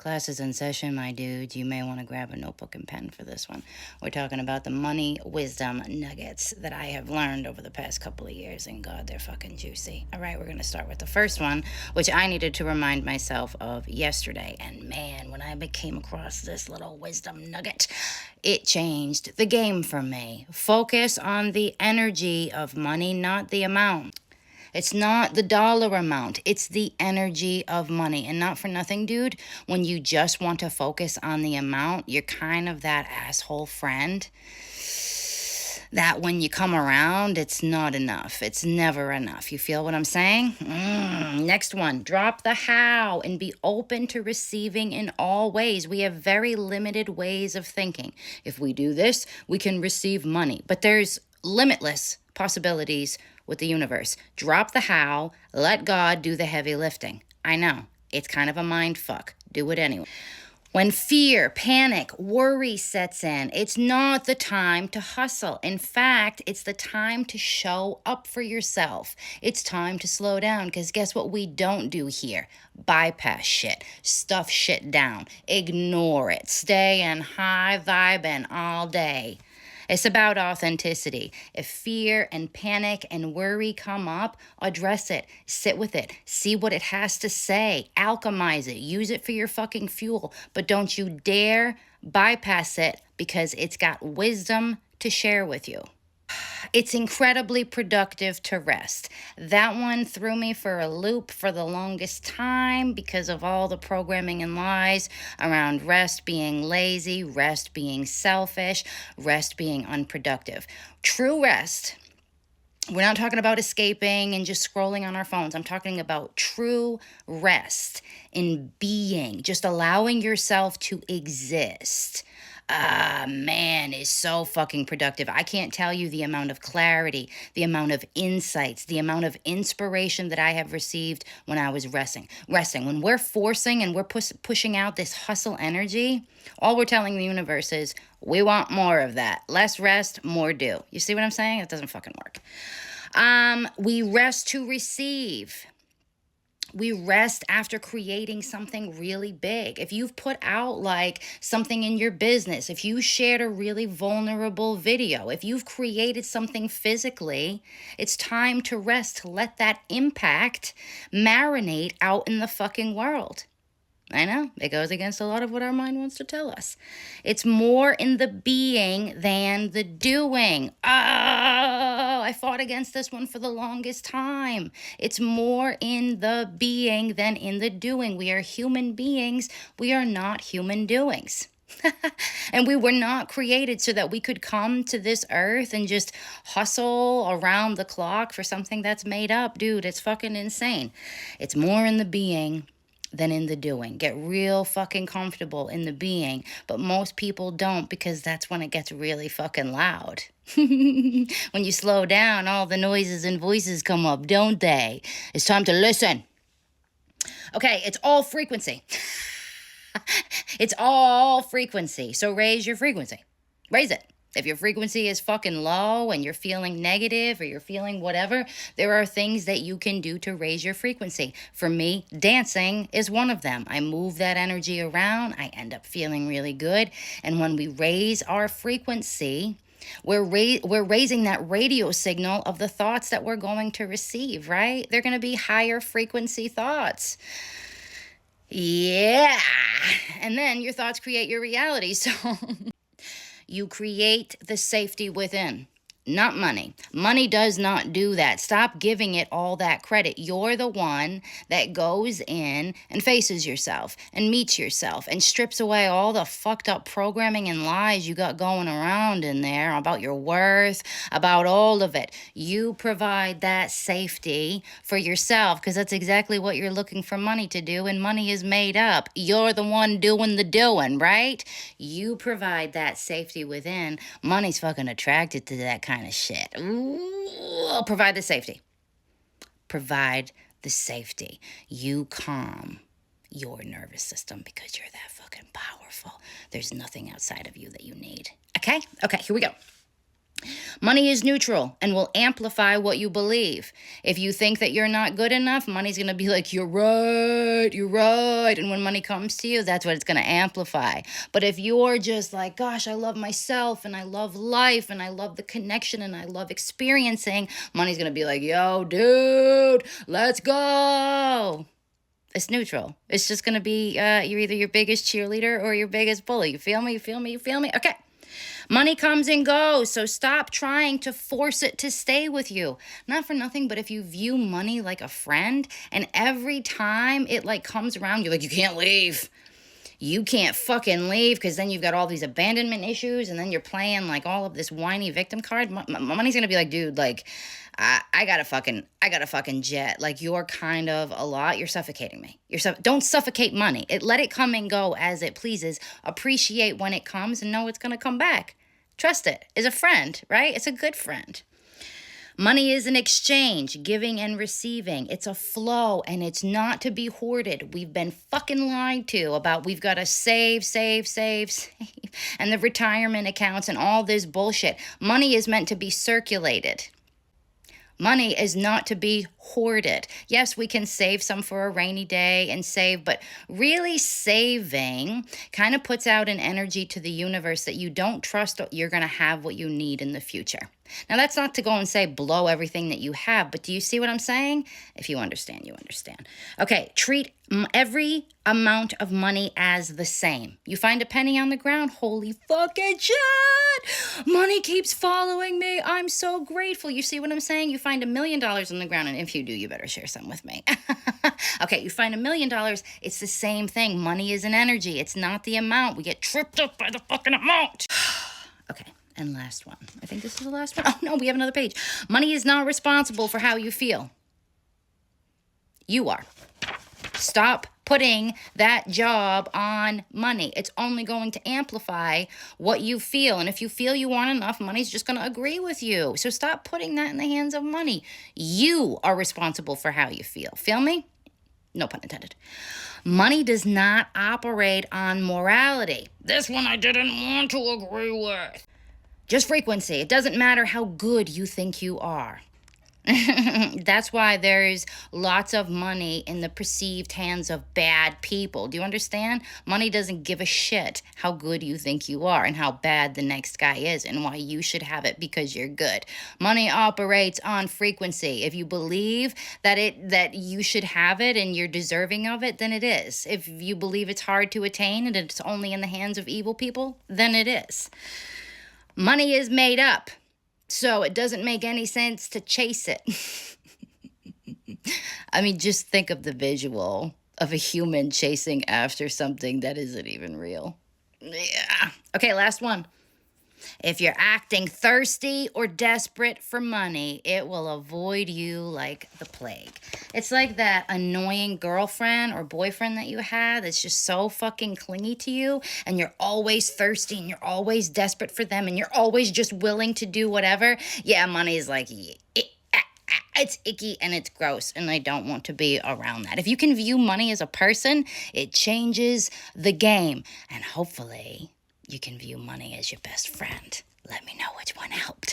Class is in session, my dudes. You may want to grab a notebook and pen for this one. We're talking about the money wisdom nuggets that I have learned over the past couple of years, and God, they're fucking juicy. All right, we're going to start with the first one, which I needed to remind myself of yesterday. And man, when I came across this little wisdom nugget, it changed the game for me. Focus on the energy of money, not the amount. It's not the dollar amount. It's the energy of money. And not for nothing, dude, when you just want to focus on the amount, you're kind of that asshole friend that when you come around, it's not enough. It's never enough. You feel what I'm saying? Next one, drop the how and be open to receiving in all ways. We have very limited ways of thinking. If we do this, we can receive money. But there's limitless possibilities with the universe. Drop the how, let God do the heavy lifting. I know, it's kind of a mind fuck. Do it anyway. When fear, panic, worry sets in, it's not the time to hustle. In fact, it's the time to show up for yourself. It's time to slow down, because guess what we don't do here? Bypass shit. Stuff shit down. Ignore it. Stay in high vibing all day. It's about authenticity. If fear and panic and worry come up, address it, sit with it, see what it has to say, alchemize it, use it for your fucking fuel. But don't you dare bypass it, because it's got wisdom to share with you. It's incredibly productive to rest. That one threw me for a loop for the longest time because of all the programming and lies around rest being lazy, rest being selfish, rest being unproductive. True rest, we're not talking about escaping and just scrolling on our phones. I'm talking about true rest in being, just allowing yourself to exist. Man, is so fucking productive. I can't tell you the amount of clarity, the amount of insights, the amount of inspiration that I have received when I was resting. When we're forcing and we're pushing out this hustle energy, all we're telling the universe is, we want more of that. Less rest, more do. You see what I'm saying? It doesn't fucking work. We rest to receive. We rest after creating something really big. If you've put out like something in your business, if you shared a really vulnerable video, if you've created something physically, it's time to rest, to let that impact marinate out in the fucking world. I know, it goes against a lot of what our mind wants to tell us. It's more in the being than the doing. Oh, I fought against this one for the longest time. It's more in the being than in the doing. We are human beings. We are not human doings. And we were not created so that we could come to this earth and just hustle around the clock for something that's made up. Dude, it's fucking insane. It's more in the being than in the doing. Get real fucking comfortable in the being, but most people don't, because that's when it gets really fucking loud. When you slow down, all the noises and voices come up, don't they? It's time to listen. Okay, it's all frequency. It's all frequency. So raise your frequency. Raise it. If your frequency is fucking low and you're feeling negative or you're feeling whatever, there are things that you can do to raise your frequency. For me, dancing is one of them. I move that energy around. I end up feeling really good. And when we raise our frequency, we're raising that radio signal of the thoughts that we're going to receive, right? They're going to be higher frequency thoughts. Yeah. And then your thoughts create your reality. So you create the safety within, not money. Money does not do that. Stop giving it all that credit. You're the one that goes in and faces yourself and meets yourself and strips away all the fucked up programming and lies you got going around in there about your worth, about all of it. You provide that safety for yourself, because that's exactly what you're looking for money to do, and money is made up. You're the one doing the doing, right? You provide that safety within. Money's fucking attracted to that kind of shit. Ooh, provide the safety. Provide the safety. You calm your nervous system because you're that fucking powerful. There's nothing outside of you that you need. Okay, here we go. Money is neutral and will amplify what you believe. If you think that you're not good enough, money's going to be like, you're right, you're right. And when money comes to you, that's what it's going to amplify. But if you're just like, gosh, I love myself and I love life and I love the connection and I love experiencing, money's going to be like, yo, dude, let's go. It's neutral. It's just going to be you're either your biggest cheerleader or your biggest bully. You feel me? You feel me? You feel me? Okay. Money comes and goes, so stop trying to force it to stay with you. Not for nothing, but if you view money like a friend, and every time it like comes around, you're like, you can't leave. You can't fucking leave, because then you've got all these abandonment issues, and then you're playing like all of this whiny victim card. Money's gonna be like, dude, like, I got a fucking jet. Like, you're kind of a lot. You're suffocating me. Don't suffocate money. Let it come and go as it pleases. Appreciate when it comes and know it's gonna come back. Trust it. It's a friend, right? It's a good friend. Money is an exchange, giving and receiving. It's a flow, and it's not to be hoarded. We've been fucking lied to about we've got to save, and the retirement accounts and all this bullshit. Money is meant to be circulated. Money is not to be hoarded. Yes, we can save some for a rainy day and save, but really saving kind of puts out an energy to the universe that you don't trust you're going to have what you need in the future. Now, that's not to go and say blow everything that you have, but do you see what I'm saying? If you understand, you understand. Okay, treat every amount of money as the same. You find a penny on the ground, holy fucking shit! Money keeps following me. I'm so grateful. You see what I'm saying? You find $1 million on the ground, and if you do, you better share some with me. Okay, you find $1 million, it's the same thing. Money is an energy. It's not the amount. We get tripped up by the fucking amount. Okay. And last one. I think this is the last one. Oh, no, we have another page. Money is not responsible for how you feel. You are. Stop putting that job on money. It's only going to amplify what you feel. And if you feel you aren't enough, money's just going to agree with you. So stop putting that in the hands of money. You are responsible for how you feel. Feel me? No pun intended. Money does not operate on morality. This one I didn't want to agree with. Just frequency. It doesn't matter how good you think you are. That's why there's lots of money in the perceived hands of bad people. Do you understand? Money doesn't give a shit how good you think you are and how bad the next guy is and why you should have it because you're good. Money operates on frequency. If you believe that you should have it and you're deserving of it, then it is. If you believe it's hard to attain and it's only in the hands of evil people, then it is. Money is made up, so it doesn't make any sense to chase it. I mean, just think of the visual of a human chasing after something that isn't even real. Yeah. Okay, last one. If you're acting thirsty or desperate for money, it will avoid you like the plague. It's like that annoying girlfriend or boyfriend that you had that's just so fucking clingy to you, and you're always thirsty and you're always desperate for them and you're always just willing to do whatever. Yeah, money is like, it's icky and it's gross, and I don't want to be around that. If you can view money as a person, it changes the game, and hopefully you can view money as your best friend. Let me know which one helped.